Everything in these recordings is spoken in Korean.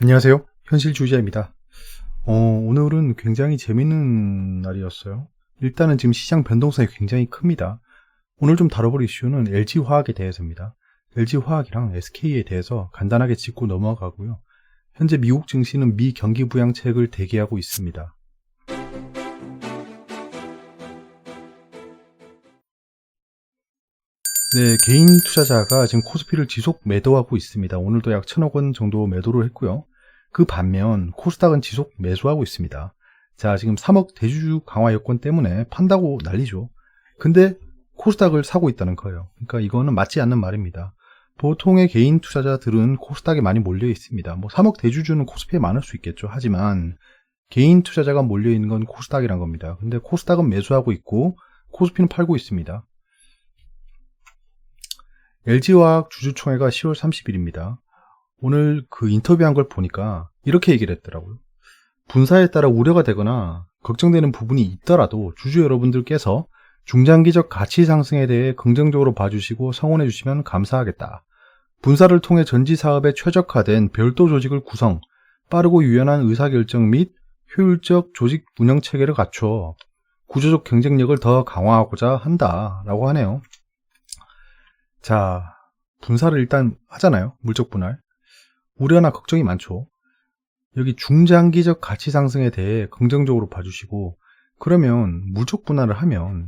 안녕하세요. 현실주의자입니다. 오늘은 굉장히 재밌는 날이었어요. 일단은 지금 시장 변동성이 굉장히 큽니다. 오늘 좀 다뤄볼 이슈는 LG화학에 대해서입니다. LG화학이랑 SK에 대해서 간단하게 짚고 넘어가고요. 현재 미국 증시는 미경기 부양책을 대기하고 있습니다. 네, 개인 투자자가 지금 코스피를 지속 매도하고 있습니다. 오늘도 약 1,000억 원 정도 매도를 했고요. 그 반면 코스닥은 지속 매수하고 있습니다. 자, 지금 3억 대주주 강화 여건 때문에 판다고 난리죠. 근데 코스닥을 사고 있다는 거예요. 그러니까 이거는 맞지 않는 말입니다. 보통의 개인 투자자들은 코스닥에 많이 몰려 있습니다. 뭐 3억 대주주는 코스피에 많을 수 있겠죠. 하지만 개인 투자자가 몰려 있는 건 코스닥이란 겁니다. 근데 코스닥은 매수하고 있고 코스피는 팔고 있습니다. LG화학 주주총회가 10월 30일입니다. 오늘 그 인터뷰한 걸 보니까 이렇게 얘기를 했더라고요. 분사에 따라 우려가 되거나 걱정되는 부분이 있더라도 주주 여러분들께서 중장기적 가치 상승에 대해 긍정적으로 봐주시고 성원해 주시면 감사하겠다. 분사를 통해 전지 사업에 최적화된 별도 조직을 구성, 빠르고 유연한 의사결정 및 효율적 조직 운영 체계를 갖춰 구조적 경쟁력을 더 강화하고자 한다라고 하네요. 자, 분사를 일단 하잖아요. 물적 분할. 우려나 걱정이 많죠. 여기 중장기적 가치 상승에 대해 긍정적으로 봐주시고, 그러면 물적 분할을 하면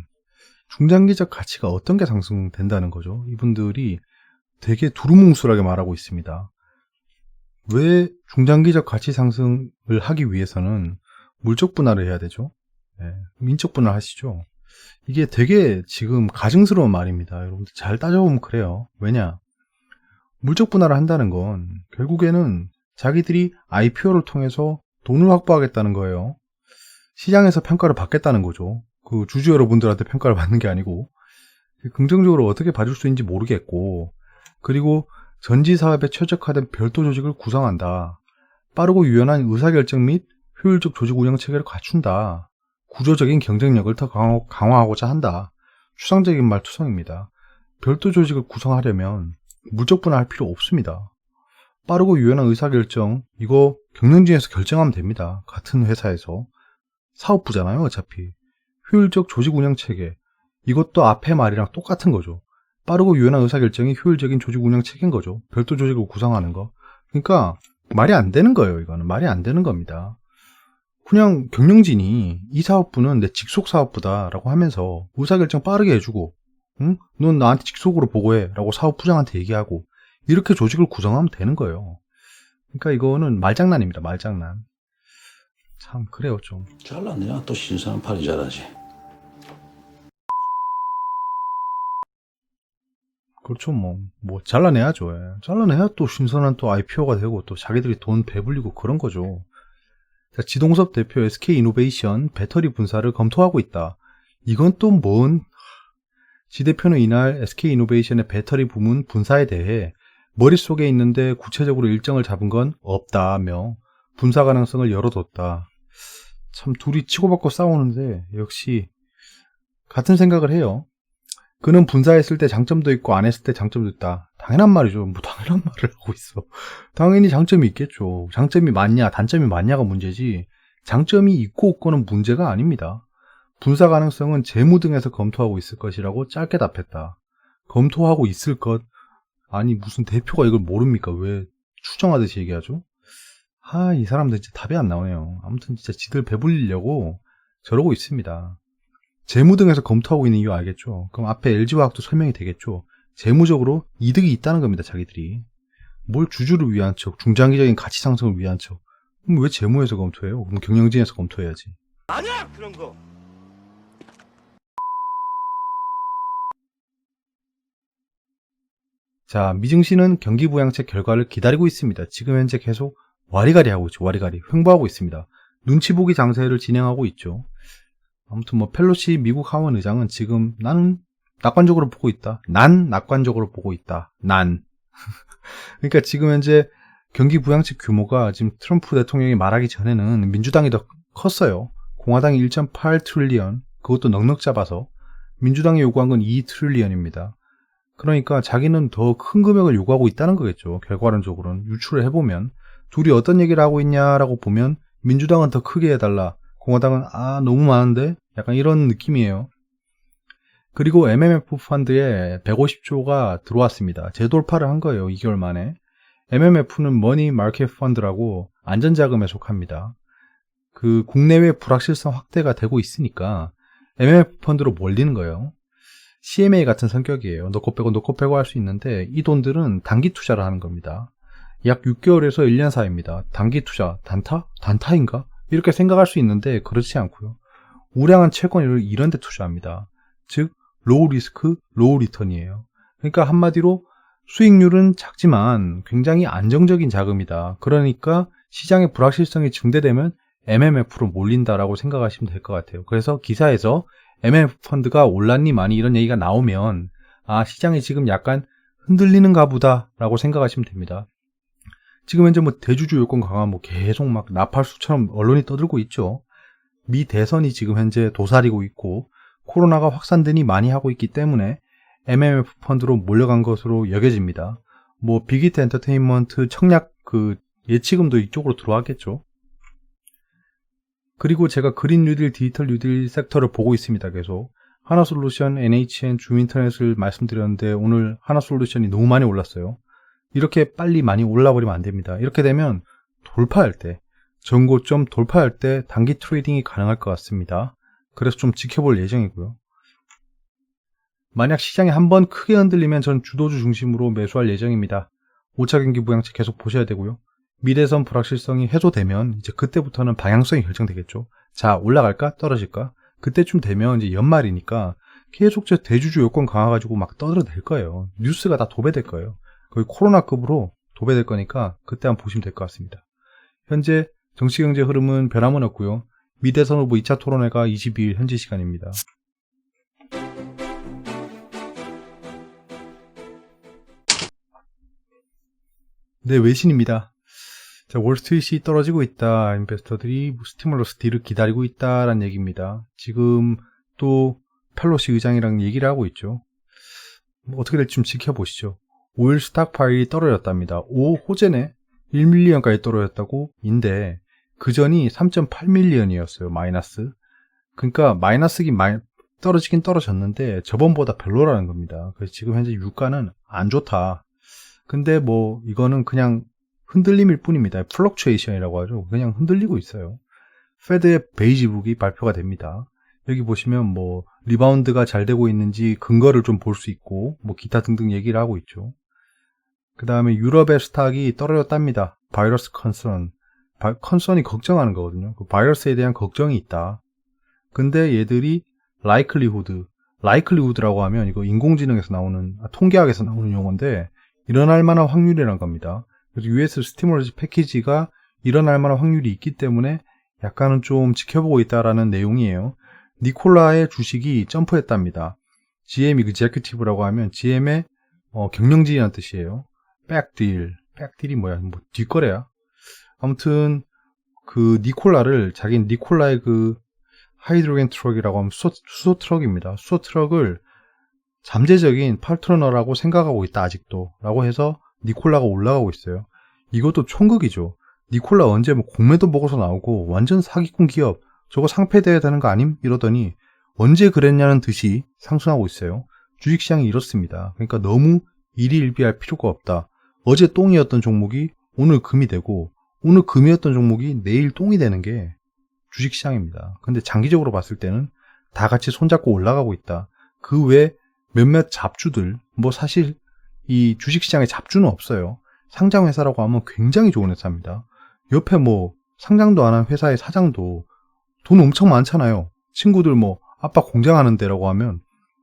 중장기적 가치가 어떤 게 상승된다는 거죠. 이분들이 되게 두루뭉술하게 말하고 있습니다. 왜 중장기적 가치 상승을 하기 위해서는 물적 분할을 해야 되죠? 네, 인적 분할 하시죠. 이게 되게 지금 가증스러운 말입니다. 여러분들 잘 따져보면 그래요. 왜냐? 물적 분할을 한다는 건 결국에는 자기들이 IPO를 통해서 돈을 확보하겠다는 거예요. 시장에서 평가를 받겠다는 거죠. 그 주주 여러분들한테 평가를 받는 게 아니고 긍정적으로 어떻게 봐줄 수 있는지 모르겠고, 그리고 전지 사업에 최적화된 별도 조직을 구성한다. 빠르고 유연한 의사결정 및 효율적 조직 운영 체계를 갖춘다. 구조적인 경쟁력을 더 강화하고자 한다. 추상적인 말투성입니다. 별도 조직을 구성하려면 물적 분할할 필요 없습니다. 빠르고 유연한 의사결정, 이거 경영진에서 결정하면 됩니다. 같은 회사에서. 사업부잖아요, 어차피. 효율적 조직 운영 체계, 이것도 앞에 말이랑 똑같은 거죠. 빠르고 유연한 의사결정이 효율적인 조직 운영 체계인 거죠. 별도 조직을 구성하는 거. 그러니까 말이 안 되는 거예요. 이거는 말이 안 되는 겁니다. 그냥 경영진이 이 사업부는 내 직속 사업부다라고 하면서 의사결정 빠르게 해주고, 응? 넌 나한테 직속으로 보고해 라고 사업부장한테 얘기하고, 이렇게 조직을 구성하면 되는 거예요. 그러니까 이거는 말장난입니다. 말장난. 참 그래요 좀. 잘났냐? 또 신선한 팔이 잘하지. 그렇죠. 뭐 잘라내야죠. 예. 잘라내야 또 신선한 또 IPO가 되고 또 자기들이 돈 배불리고 그런 거죠. 자, 지동섭 대표 SK이노베이션 배터리 분사를 검토하고 있다. 이건 또 뭔? 지 대표는 이날 SK이노베이션의 배터리 부문 분사에 대해 머릿속에 있는데 구체적으로 일정을 잡은 건 없다며 분사 가능성을 열어뒀다. 참 둘이 치고받고 싸우는데 역시 같은 생각을 해요. 그는 분사했을 때 장점도 있고 안 했을 때 장점도 있다. 당연한 말이죠. 뭐 당연한 말을 하고 있어. 당연히 장점이 있겠죠. 장점이 많냐 단점이 많냐가 문제지, 장점이 있고 없고는 문제가 아닙니다. 분사 가능성은 재무 등에서 검토하고 있을 것이라고 짧게 답했다. 검토하고 있을 것? 아니 무슨 대표가 이걸 모릅니까? 왜 추정하듯이 얘기하죠? 이 사람들 진짜 답이 안 나오네요. 아무튼 진짜 지들 배불리려고 저러고 있습니다. 재무 등에서 검토하고 있는 이유 알겠죠? 그럼 앞에 LG화학도 설명이 되겠죠? 재무적으로 이득이 있다는 겁니다, 자기들이. 뭘 주주를 위한 척, 중장기적인 가치 상승을 위한 척. 그럼 왜 재무에서 검토해요? 그럼 경영진에서 검토해야지. 아니야 그런 거. 자, 미증시는 경기 부양책 결과를 기다리고 있습니다. 지금 현재 계속 와리가리 하고 있죠. 와리가리. 횡보하고 있습니다. 눈치 보기 장세를 진행하고 있죠. 아무튼 펠로시 미국 하원 의장은 지금 나는 낙관적으로 보고 있다. 난 낙관적으로 보고 있다. 난. 그러니까 지금 현재 경기 부양책 규모가 지금 트럼프 대통령이 말하기 전에는 민주당이 더 컸어요. 공화당이 1.8 트릴리언, 그것도 넉넉 잡아서. 민주당이 요구한 건 2 트릴리언입니다. 그러니까 자기는 더 큰 금액을 요구하고 있다는 거겠죠. 결과론적으로는 유출을 해보면. 둘이 어떤 얘기를 하고 있냐라고 보면 민주당은 더 크게 해달라. 공화당은 너무 많은데? 약간 이런 느낌이에요. 그리고 MMF 펀드에 150조가 들어왔습니다. 재돌파를 한 거예요. 2개월 만에. MMF는 머니 마켓 펀드라고 안전자금에 속합니다. 그 국내외 불확실성 확대가 되고 있으니까 MMF 펀드로 몰리는 거예요. CMA 같은 성격이에요. 넣고 빼고 할 수 있는데 이 돈들은 단기 투자를 하는 겁니다. 약 6개월에서 1년 사이입니다. 단기 투자, 단타인가? 이렇게 생각할 수 있는데 그렇지 않고요. 우량한 채권을 이런 데 투자합니다. 즉 로우 리스크, 로우 리턴이에요. 그러니까 한마디로 수익률은 작지만 굉장히 안정적인 자금이다. 그러니까 시장의 불확실성이 증대되면 MMF로 몰린다라고 생각하시면 될 것 같아요. 그래서 기사에서 MMF 펀드가 올랐니 많이 이런 얘기가 나오면 시장이 지금 약간 흔들리는가 보다라고 생각하시면 됩니다. 지금 현재 대주주 요건 강화 계속 막 나팔수처럼 언론이 떠들고 있죠. 미 대선이 지금 현재 도사리고 있고 코로나가 확산되니 많이 하고 있기 때문에 MMF 펀드로 몰려간 것으로 여겨집니다. 빅히트 엔터테인먼트 청약 예치금도 이쪽으로 들어왔겠죠. 그리고 제가 그린 뉴딜, 디지털 뉴딜 섹터를 보고 있습니다. 계속 하나솔루션, NHN, 줌인터넷을 말씀드렸는데 오늘 하나솔루션이 너무 많이 올랐어요. 이렇게 빨리 많이 올라버리면 안 됩니다. 이렇게 되면 돌파할 때, 전고점 돌파할 때 단기 트레이딩이 가능할 것 같습니다. 그래서 좀 지켜볼 예정이고요. 만약 시장이 한번 크게 흔들리면 전 주도주 중심으로 매수할 예정입니다. 5차 경기 부양책 계속 보셔야 되고요. 미래선 불확실성이 해소되면 이제 그때부터는 방향성이 결정되겠죠. 자, 올라갈까? 떨어질까? 그때쯤 되면 이제 연말이니까 계속 대주주 요건 강화 가지고 막 떠들어댈 거예요. 뉴스가 다 도배될 거예요. 거의 코로나급으로 도배될 거니까 그때 한번 보시면 될 것 같습니다. 현재 정치경제 흐름은 변함은 없고요. 미 대선 후보 2차 토론회가 22일 현지 시간입니다. 네, 외신입니다. 자, 월스트리트이 떨어지고 있다. 인베스터들이 스티뮬러스 딜을 기다리고 있다라는 얘기입니다. 지금 또 펠로시 의장이랑 얘기를 하고 있죠. 어떻게 될지 좀 지켜보시죠. 오일 스탁파일이 떨어졌답니다. 5 호재네 1밀리언까지 떨어졌다고 인데 그 전이 3.8밀리언이었어요. 마이너스. 그러니까 떨어지긴 떨어졌는데 저번보다 별로라는 겁니다. 그래서 지금 현재 유가는 안 좋다. 근데 이거는 그냥 흔들림일 뿐입니다. 플럭추에이션이라고 하죠. 그냥 흔들리고 있어요. 페드의 베이지북이 발표가 됩니다. 여기 보시면 리바운드가 잘 되고 있는지 근거를 좀 볼 수 있고 기타 등등 얘기를 하고 있죠. 그 다음에 유럽의 스탁이 떨어졌답니다. 바이러스 컨선이 걱정하는 거거든요. 그 바이러스에 대한 걱정이 있다. 근데 얘들이 라이클리후드라고 하면 이거 인공지능에서 나오는 통계학에서 나오는 용어인데 일어날 만한 확률이란 겁니다. 그래서 US 스티뮬러스 패키지가 일어날 만한 확률이 있기 때문에 약간은 좀 지켜보고 있다라는 내용이에요. 니콜라의 주식이 점프했답니다. GM이 executive라고 하면 GM의 경영진이라는 뜻이에요. 백딜이 뭐야? 뒷거래야. 아무튼 니콜라를 자기는 니콜라의 하이드로겐 트럭이라고 하면 수소 트럭입니다. 수소 트럭을 잠재적인 파트너라고 생각하고 있다 아직도 라고 해서 니콜라가 올라가고 있어요. 이것도 총극이죠. 니콜라 언제 공매도 보고서 나오고 완전 사기꾼 기업 저거 상폐돼야 되는 거 아님? 이러더니 언제 그랬냐는 듯이 상승하고 있어요. 주식시장이 이렇습니다. 그러니까 너무 일희일비할 필요가 없다. 어제 똥이었던 종목이 오늘 금이 되고 오늘 금이었던 종목이 내일 똥이 되는 게 주식시장입니다. 근데 장기적으로 봤을 때는 다 같이 손잡고 올라가고 있다. 그 외 몇몇 잡주들 사실 이 주식시장에 잡주는 없어요. 상장회사라고 하면 굉장히 좋은 회사입니다. 옆에 상장도 안 한 회사의 사장도 돈 엄청 많잖아요. 친구들 아빠 공장하는 데라고 하면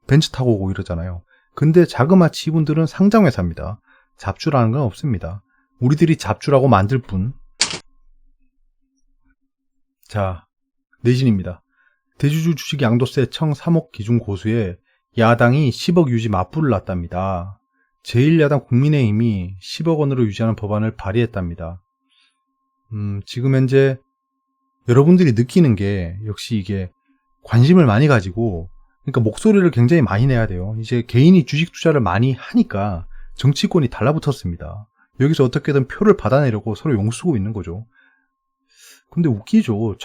벤츠 타고 오고 이러잖아요. 근데 자그마치 이분들은 상장회사입니다. 잡주라는 건 없습니다. 우리들이 잡주라고 만들 뿐. 자, 내신입니다. 대주주 주식 양도세 청 3억 기준 고수에 야당이 10억 유지 맞불을 놨답니다. 제1야당 국민의힘이 10억 원으로 유지하는 법안을 발의했답니다. 지금 현재 여러분들이 느끼는 게 역시 이게 관심을 많이 가지고 그러니까 목소리를 굉장히 많이 내야 돼요. 이제 개인이 주식 투자를 많이 하니까 정치권이 달라붙었습니다. 여기서 어떻게든 표를 받아내려고 서로 용쓰고 있는 거죠. 근데 웃기죠.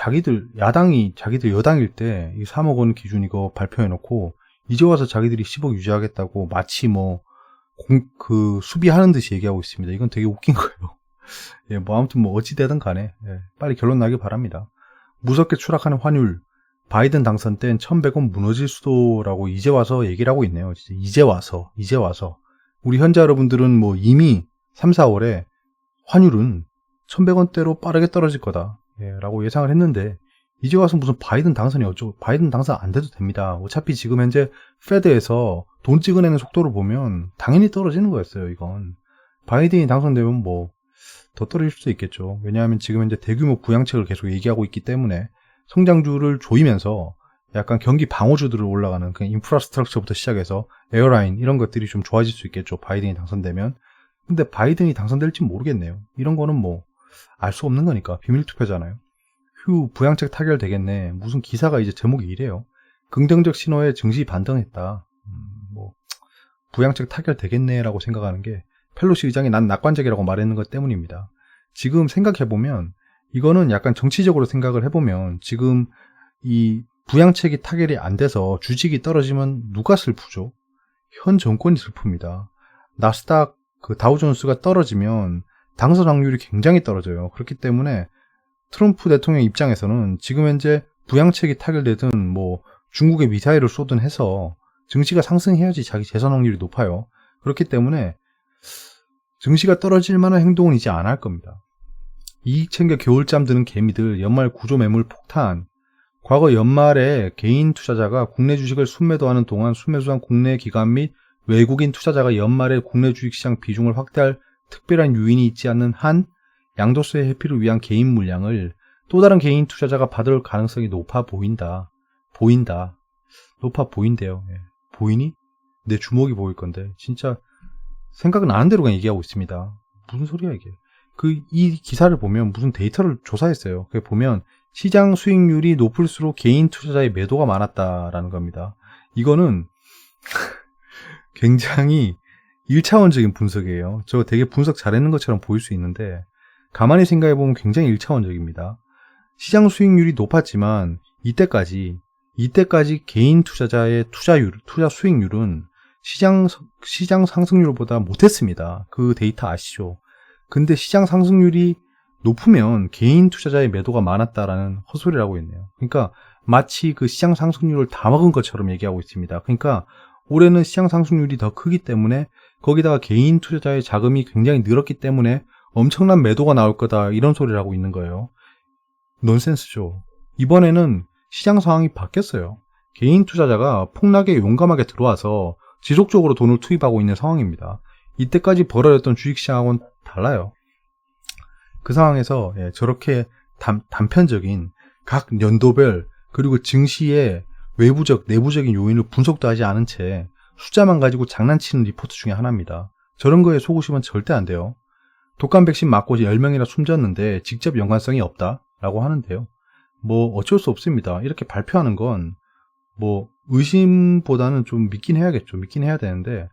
야당이 자기들 여당일 때 이 3억 원 기준 이거 발표해놓고 이제 와서 자기들이 10억 유지하겠다고 마치 수비하는 듯이 얘기하고 있습니다. 이건 되게 웃긴 거예요. 예, 아무튼 어찌되든 간에, 예, 빨리 결론 나길 바랍니다. 무섭게 추락하는 환율, 바이든 당선 땐 1100원 무너질 수도라고 이제 와서 얘기를 하고 있네요. 진짜 이제 와서. 우리 현자 여러분들은 이미 3, 4월에 환율은 1100원대로 빠르게 떨어질 거다, 예, 라고 예상을 했는데, 이제 와서 무슨 바이든 당선이 어쩌고, 바이든 당선 안 돼도 됩니다. 어차피 지금 현재 페드에서 돈 찍어내는 속도를 보면 당연히 떨어지는 거였어요, 이건. 바이든이 당선되면 더 떨어질 수도 있겠죠. 왜냐하면 지금 현재 대규모 부양책을 계속 얘기하고 있기 때문에 성장주를 조이면서 약간 경기 방어주들을 올라가는 그 인프라스트럭처부터 시작해서 에어라인 이런 것들이 좀 좋아질 수 있겠죠. 바이든이 당선되면. 근데 바이든이 당선될지 모르겠네요. 이런 거는 알 수 없는 거니까. 비밀투표잖아요. 부양책 타결되겠네. 무슨 기사가 이제 제목이 이래요. 긍정적 신호에 증시 반등했다. 부양책 타결되겠네라고 생각하는 게 펠로시 의장이 난 낙관적이라고 말했는 것 때문입니다. 지금 생각해보면 이거는 약간 정치적으로 생각을 해보면 지금 이 부양책이 타결이 안 돼서 주식이 떨어지면 누가 슬프죠? 현 정권이 슬픕니다. 나스닥 다우존스가 떨어지면 당선 확률이 굉장히 떨어져요. 그렇기 때문에 트럼프 대통령 입장에서는 지금 현재 부양책이 타결되든 중국에 미사일을 쏘든 해서 증시가 상승해야지 자기 재선 확률이 높아요. 그렇기 때문에 증시가 떨어질 만한 행동은 이제 안 할 겁니다. 이익 챙겨 겨울잠 드는 개미들, 연말 구조 매물 폭탄. 과거 연말에 개인 투자자가 국내 주식을 순매도하는 동안 순매수한 국내 기관 및 외국인 투자자가 연말에 국내 주식시장 비중을 확대할 특별한 요인이 있지 않는 한 양도세 회피를 위한 개인 물량을 또 다른 개인 투자자가 받을 가능성이 높아 보인다. 높아 보인대요. 예. 보이니? 내 주먹이 보일 건데 진짜 생각은 안 하는 대로 그냥 얘기하고 있습니다. 무슨 소리야 이게. 이 기사를 보면 무슨 데이터를 조사했어요. 그게 보면 시장 수익률이 높을수록 개인 투자자의 매도가 많았다라는 겁니다. 이거는 굉장히 1차원적인 분석이에요. 저 되게 분석 잘했는 것처럼 보일 수 있는데 가만히 생각해보면 굉장히 1차원적입니다. 시장 수익률이 높았지만 이때까지 개인 투자자의 투자 수익률은 시장 상승률보다 못했습니다. 그 데이터 아시죠? 근데 시장 상승률이 높으면 개인 투자자의 매도가 많았다라는 헛소리를 하고 있네요. 그러니까 마치 그 시장 상승률을 다 먹은 것처럼 얘기하고 있습니다. 그러니까 올해는 시장 상승률이 더 크기 때문에 거기다가 개인 투자자의 자금이 굉장히 늘었기 때문에 엄청난 매도가 나올 거다 이런 소리를 하고 있는 거예요. 넌센스죠. 이번에는 시장 상황이 바뀌었어요. 개인 투자자가 폭락에 용감하게 들어와서 지속적으로 돈을 투입하고 있는 상황입니다. 이때까지 벌어졌던 주식시장하고는 달라요. 그 상황에서 저렇게 단편적인 각 연도별 그리고 증시의 외부적, 내부적인 요인을 분석도 하지 않은 채 숫자만 가지고 장난치는 리포트 중에 하나입니다. 저런 거에 속으시면 절대 안 돼요. 독감 백신 맞고 10명이나 숨졌는데 직접 연관성이 없다라고 하는데요. 어쩔 수 없습니다. 이렇게 발표하는 건 의심보다는 좀 믿긴 해야겠죠. 믿긴 해야 되는데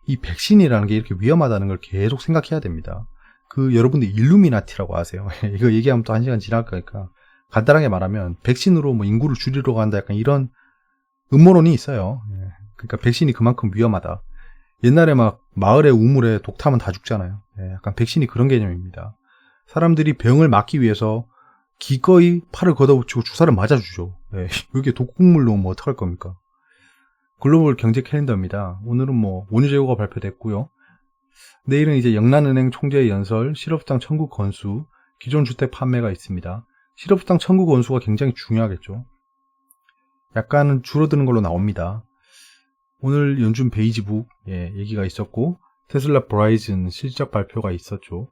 이 백신이라는 게 이렇게 위험하다는 걸 계속 생각해야 됩니다. 여러분들 일루미나티라고 아세요? 이거 얘기하면 또 1시간 지날 거니까 간단하게 말하면 백신으로 인구를 줄이려고 한다 약간 이런 음모론이 있어요. 그러니까 백신이 그만큼 위험하다. 옛날에 마을의 우물에 독 타면 다 죽잖아요. 약간 백신이 그런 개념입니다. 사람들이 병을 막기 위해서 기꺼이 팔을 걷어붙이고 주사를 맞아주죠. 이게 독극물 넣으면 어떡할 겁니까? 글로벌 경제 캘린더입니다. 오늘은 원유 재고가 발표됐고요. 내일은 이제 영란은행 총재 연설, 실업수당 청구 건수, 기존 주택 판매가 있습니다. 실업수당 청구 건수가 굉장히 중요하겠죠. 약간은 줄어드는 걸로 나옵니다. 오늘 연준 베이지북 얘기가 있었고 테슬라 브라이즌 실적 발표가 있었죠.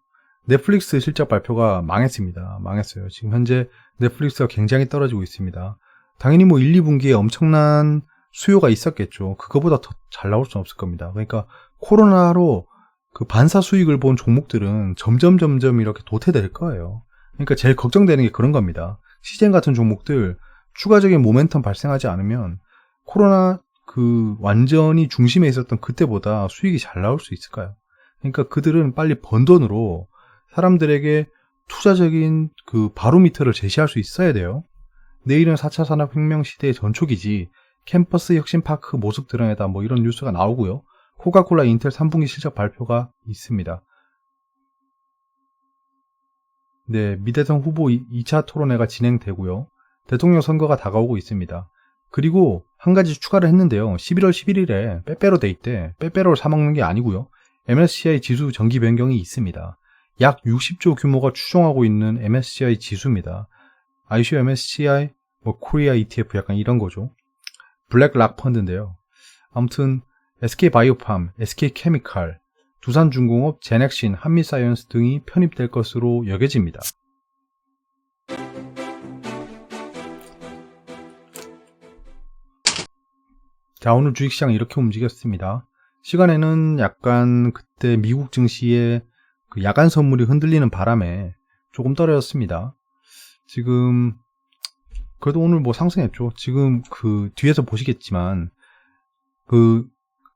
넷플릭스 실적 발표가 망했습니다. 망했어요. 지금 현재 넷플릭스가 굉장히 떨어지고 있습니다. 당연히 1, 2분기에 엄청난 수요가 있었겠죠. 그거보다 더 잘 나올 수는 없을 겁니다. 그러니까 코로나로 반사 수익을 본 종목들은 점점 이렇게 도태될 거예요. 그러니까 제일 걱정되는 게 그런 겁니다. 시젠 같은 종목들 추가적인 모멘텀 발생하지 않으면 코로나 완전히 중심에 있었던 그때보다 수익이 잘 나올 수 있을까요? 그러니까 그들은 빨리 번 돈으로 사람들에게 투자적인 그 바로미터를 제시할 수 있어야 돼요. 내일은 4차 산업혁명 시대의 전초기지, 캠퍼스 혁신파크 모습 드러내다 뭐 이런 뉴스가 나오고요. 코카콜라 인텔 3분기 실적 발표가 있습니다. 네, 미대선 후보 2차 토론회가 진행되고요. 대통령 선거가 다가오고 있습니다. 그리고 한 가지 추가를 했는데요. 11월 11일에 빼빼로 데이 때 빼빼로를 사먹는 게 아니고요. MSCI 지수 정기 변경이 있습니다. 약 60조 규모가 추종하고 있는 MSCI 지수입니다. ICO MSCI 뭐 코리아 ETF 약간 이런 거죠. 블랙락 펀드인데요. 아무튼 SK바이오팜, SK케미칼, 두산중공업, 제넥신, 한미사이언스 등이 편입될 것으로 여겨집니다. 자, 오늘 주식시장 이렇게 움직였습니다. 시간에는 약간 그때 미국 증시의 그 야간 선물이 흔들리는 바람에 조금 떨어졌습니다. 지금 그래도 오늘 뭐 상승했죠. 지금 그 뒤에서 보시겠지만 그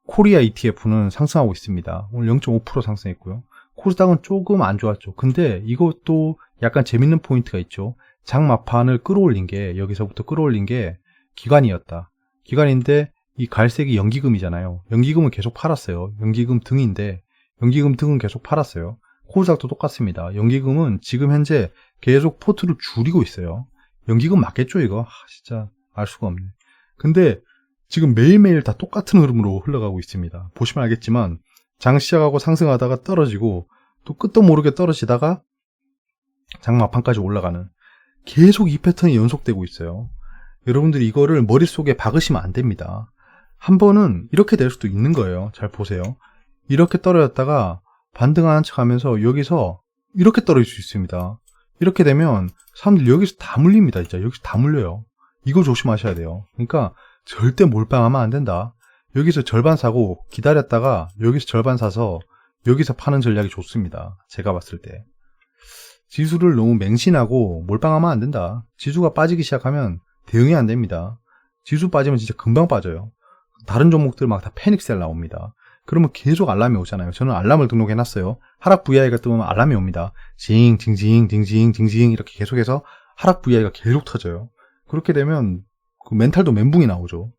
코리아 ETF는 상승하고 있습니다. 오늘 0.5% 상승했고요. 코스닥은 조금 안 좋았죠. 근데 이것도 약간 재밌는 포인트가 있죠. 장마판을 끌어올린 게, 여기서부터 끌어올린 게 기관이었다. 기관인데 이 갈색이 연기금이잖아요. 연기금은 계속 팔았어요. 연기금 등인데 연기금 등은 계속 팔았어요. 코스닥도 똑같습니다. 연기금은 지금 현재 계속 포트를 줄이고 있어요. 연기금 맞겠죠 이거? 진짜 알 수가 없네. 근데 지금 매일매일 다 똑같은 흐름으로 흘러가고 있습니다. 보시면 알겠지만 장 시작하고 상승하다가 떨어지고 또 끝도 모르게 떨어지다가 장마판까지 올라가는, 계속 이 패턴이 연속되고 있어요. 여러분들이 이거를 머릿속에 박으시면 안 됩니다. 한 번은 이렇게 될 수도 있는 거예요. 잘 보세요. 이렇게 떨어졌다가 반등하는 척 하면서 여기서 이렇게 떨어질 수 있습니다. 이렇게 되면 사람들 여기서 다 물립니다. 진짜 여기서 다 물려요. 이거 조심하셔야 돼요. 그러니까 절대 몰빵하면 안 된다. 여기서 절반 사고 기다렸다가 여기서 절반 사서 여기서 파는 전략이 좋습니다. 제가 봤을 때. 지수를 너무 맹신하고 몰빵하면 안 된다. 지수가 빠지기 시작하면 대응이 안 됩니다. 지수 빠지면 진짜 금방 빠져요. 다른 종목들 막 다 패닉셀 나옵니다. 그러면 계속 알람이 오잖아요. 저는 알람을 등록해놨어요. 하락 VI가 뜨면 알람이 옵니다. 징징징징징징 이렇게 계속해서 하락 VI가 계속 터져요. 그렇게 되면 그 멘탈도 멘붕이 나오죠.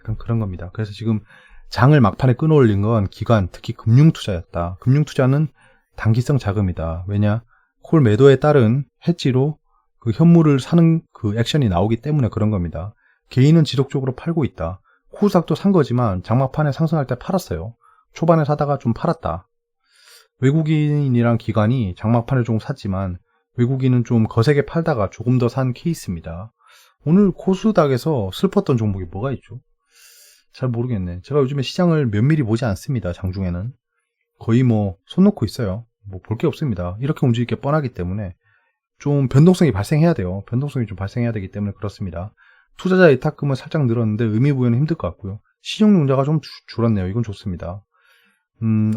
약간 그런 겁니다. 그래서 지금 장을 막판에 끊어올린 건 기관, 특히 금융투자였다. 금융투자는 단기성 자금이다. 왜냐? 콜 매도에 따른 해지로 그 현물을 사는 그 액션이 나오기 때문에 그런 겁니다. 개인은 지속적으로 팔고 있다. 코스닥도 산 거지만 장막판에 상승할 때 팔았어요. 초반에 사다가 좀 팔았다. 외국인이랑 기관이 장막판에 조금 샀지만 외국인은 좀 거세게 팔다가 조금 더 산 케이스입니다. 오늘 코스닥에서 슬펐던 종목이 뭐가 있죠? 잘 모르겠네. 제가 요즘에 시장을 면밀히 보지 않습니다. 장중에는 거의 뭐 손 놓고 있어요. 뭐 볼 게 없습니다. 이렇게 움직일 게 뻔하기 때문에 좀 변동성이 발생해야 돼요. 변동성이 좀 발생해야 되기 때문에 그렇습니다. 투자자 예탁금은 살짝 늘었는데 의미 부여는 힘들 것 같고요. 신용융자가 좀 줄었네요. 이건 좋습니다.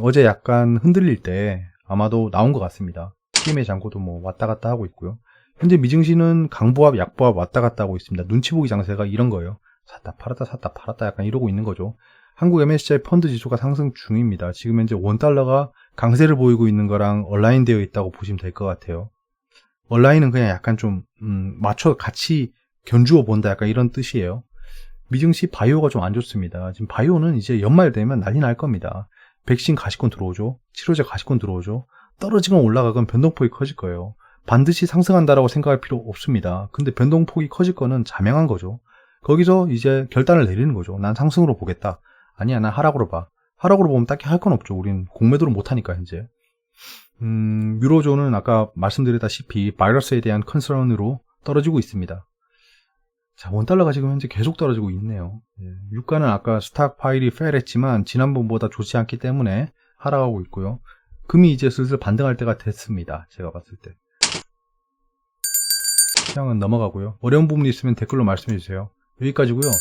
어제 약간 흔들릴 때 아마도 나온 것 같습니다. PMI 잔고도 뭐 왔다 갔다 하고 있고요. 현재 미증시는 강보합, 약보합 왔다 갔다 하고 있습니다. 눈치 보기 장세가 이런 거예요. 샀다 팔았다 샀다 팔았다 약간 이러고 있는 거죠. 한국 MSCI 펀드 지수가 상승 중입니다. 지금 현재 원달러가 강세를 보이고 있는 거랑 얼라인되어 있다고 보시면 될 것 같아요. 얼라인은 그냥 약간 좀 맞춰 같이 견주어 본다 약간 이런 뜻이에요. 미증시 바이오가 좀 안 좋습니다. 지금 바이오는 이제 연말 되면 난리 날 겁니다. 백신 가시권 들어오죠. 치료제 가시권 들어오죠. 떨어지건 올라가건 변동폭이 커질 거예요. 반드시 상승한다라고 생각할 필요 없습니다. 근데 변동폭이 커질 거는 자명한 거죠. 거기서 이제 결단을 내리는 거죠. 난 상승으로 보겠다. 아니야, 난 하락으로 봐. 하락으로 보면 딱히 할 건 없죠. 우린 공매도를 못하니까 현재. 유로존은 아까 말씀드렸다시피 바이러스에 대한 컨서런으로 떨어지고 있습니다. 자, 원달러가 지금 현재 계속 떨어지고 있네요. 유가는 아까 스탁 파일이 페일했지만 지난번보다 좋지 않기 때문에 하락하고 있고요. 금이 이제 슬슬 반등할 때가 됐습니다. 제가 봤을 때. 시장은 넘어가고요. 어려운 부분이 있으면 댓글로 말씀해 주세요. 여기까지고요.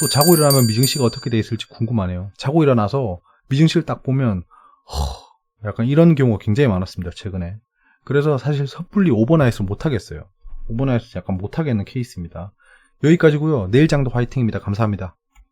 또 자고 일어나면 미증시가 어떻게 돼 있을지 궁금하네요. 자고 일어나서 미증시를 딱 보면 약간 이런 경우가 굉장히 많았습니다. 최근에. 그래서 사실 섣불리 오버나잇을 못하겠어요. 오버나잇을 약간 못하겠는 케이스입니다. 여기까지고요. 내일 장도 화이팅입니다. 감사합니다.